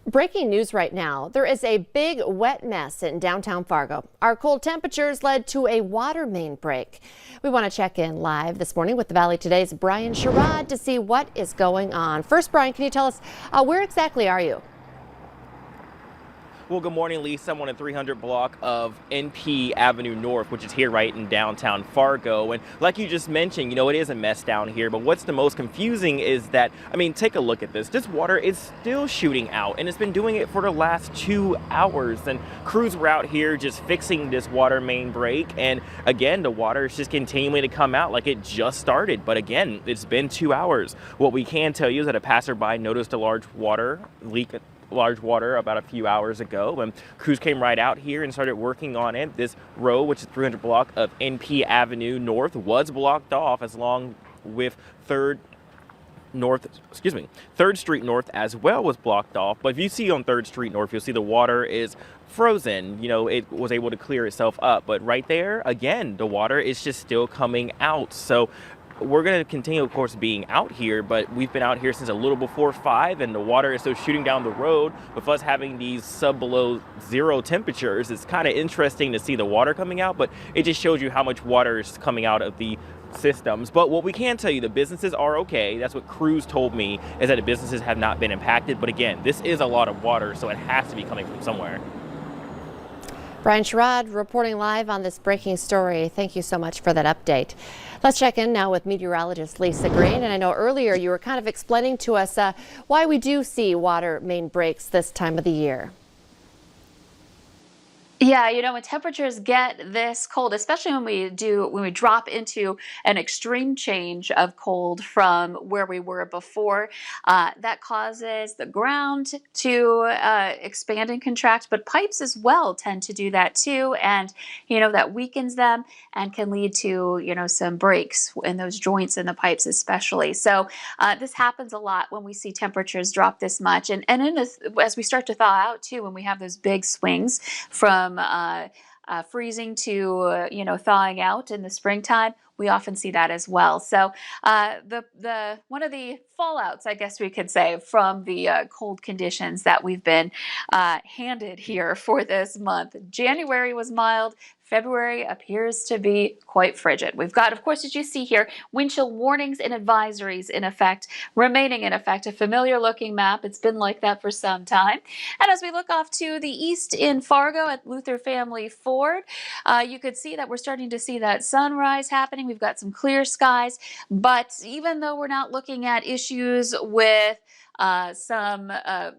Breaking news right now. There is a big wet mess in downtown Fargo. Our cold temperatures led to a water main break. We want to check in live this morning with the Valley Today's Brian Sherrod to see what is going on. First, Brian, can you tell us where exactly are you? Well, good morning, Lisa. I'm on a 300 block of NP Avenue North, which is here right in downtown Fargo. And like you just mentioned, it is a mess down here. But what's the most confusing is that, take a look at this. This water is still shooting out, and it's been doing it for the last 2 hours. And crews were out here just fixing this water main break. And again, the water is just continuing to come out like it just started. But again, it's been 2 hours. What we can tell you is that a passerby noticed a large water about a few hours ago, and crews came right out here and started working on it. This row, which is 300 block of NP Avenue North, was blocked off, as long with 3rd Street North as well was blocked off. But if you see on 3rd Street North, you'll see the water is frozen. It was able to clear itself up. But right there, again, the water is just still coming out. So we're going to continue, of course, being out here, but we've been out here since a little before 5, and the water is still shooting down the road. With us having these below zero temperatures, it's kind of interesting to see the water coming out, but it just shows you how much water is coming out of the systems. But what we can tell you, the businesses are okay. That's what crews told me, is that the businesses have not been impacted. But again, this is a lot of water, so it has to be coming from somewhere. Brian Sherrod reporting live on this breaking story. Thank you so much for that update. Let's check in now with meteorologist Lisa Green. And I know earlier you were kind of explaining to us why we do see water main breaks this time of the year. Yeah, when temperatures get this cold, especially when we drop into an extreme change of cold from where we were before, that causes the ground to expand and contract, but pipes as well tend to do that too. And, that weakens them and can lead to, some breaks in those joints in the pipes especially. So this happens a lot when we see temperatures drop this much. And as we start to thaw out too, when we have those big swings from freezing to thawing out in the springtime, we often see that as well. So the one of the fallouts, I guess we could say, from the cold conditions that we've been handed here for this month. January was mild. February appears to be quite frigid. We've got, of course, as you see here, wind chill warnings and advisories in effect, remaining in effect. A familiar looking map. It's been like that for some time. And as we look off to the east in Fargo at Luther Family Ford, you could see that we're starting to see that sunrise happening. We've got some clear skies, but even though we're not looking at issues with some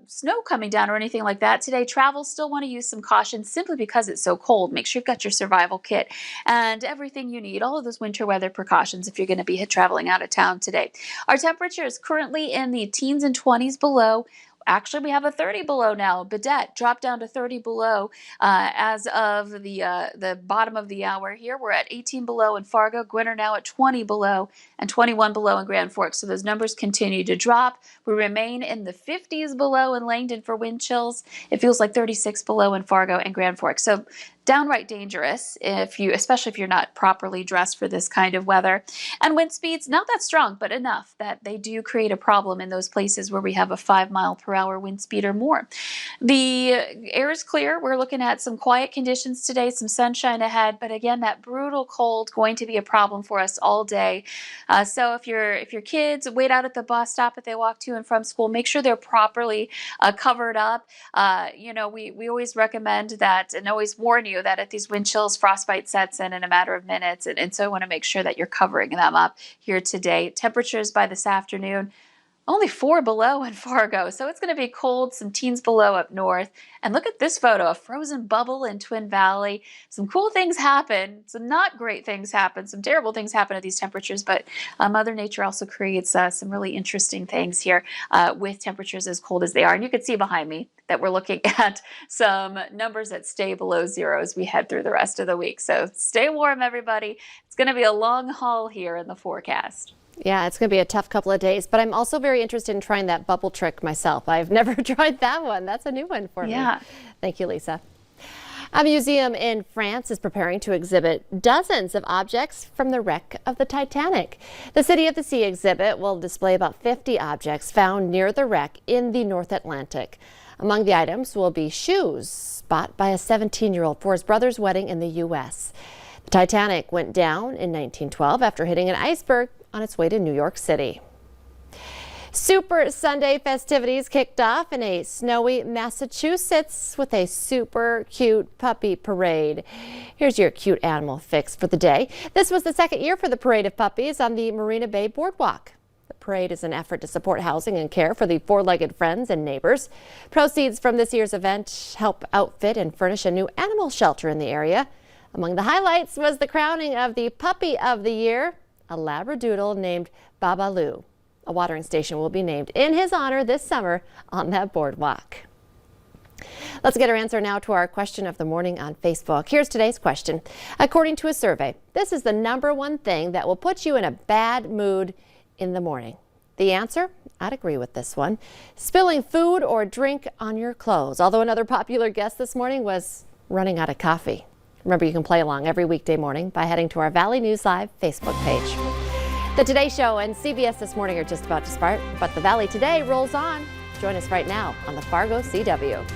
snow coming down or anything like that today, travel still want to use some caution simply because it's so cold. Make sure you've got your survival kit and everything you need, all of those winter weather precautions if you're going to be traveling out of town today. Our temperature is currently in the teens and 20s below. Actually, we have a 30 below now. Baudette dropped down to 30 below as of the bottom of the hour here. We're at 18 below in Fargo. Gwinner now at 20 below and 21 below in Grand Forks. So those numbers continue to drop. We remain in the 50s below in Langdon for wind chills. It feels like 36 below in Fargo and Grand Forks. So downright dangerous especially if you're not properly dressed for this kind of weather. And wind speeds, not that strong, but enough that they do create a problem in those places where we have a 5-mile-per-hour wind speed or more. The air is clear. We're looking at some quiet conditions today, some sunshine ahead, but again, that brutal cold going to be a problem for us all day. So if your kids wait out at the bus stop if they walk to and from school, make sure they're properly covered up. We always recommend that and always warn you that at these wind chills, frostbite sets in a matter of minutes. And so I want to make sure that you're covering them up here today. Temperatures by this afternoon, only 4 below in Fargo. So it's going to be cold, some teens below up north. And look at this photo, a frozen bubble in Twin Valley. Some cool things happen, some not great things happen, some terrible things happen at these temperatures, but Mother Nature also creates some really interesting things here with temperatures as cold as they are. And you can see behind me that we're looking at some numbers that stay below zero as we head through the rest of the week. So stay warm, everybody. It's going to be a long haul here in the forecast. Yeah, it's going to be a tough couple of days, but I'm also very interested in trying that bubble trick myself. I've never tried that one. That's a new one for me. Thank you, Lisa. A museum in France is preparing to exhibit dozens of objects from the wreck of the Titanic. The City of the Sea exhibit will display about 50 objects found near the wreck in the North Atlantic. Among the items will be shoes bought by a 17-year-old for his brother's wedding in the U.S. The Titanic went down in 1912 after hitting an iceberg on its way to New York City. Super Sunday festivities kicked off in a snowy Massachusetts with a super cute puppy parade. Here's your cute animal fix for the day. This was the second year for the parade of puppies on the Marina Bay Boardwalk. The parade is an effort to support housing and care for the four-legged friends and neighbors. Proceeds from this year's event help outfit and furnish a new animal shelter in the area. Among the highlights was the crowning of the Puppy of the Year, a Labradoodle named Babaloo. A watering station will be named in his honor this summer on that boardwalk. Let's get our answer now to our question of the morning on Facebook. Here's today's question. According to a survey, this is the #1 thing that will put you in a bad mood in the morning. The answer? I'd agree with this one. Spilling food or drink on your clothes. Although another popular guess this morning was running out of coffee. Remember, you can play along every weekday morning by heading to our Valley News Live Facebook page. The Today Show and CBS This Morning are just about to start, but the Valley Today rolls on. Join us right now on the Fargo CW.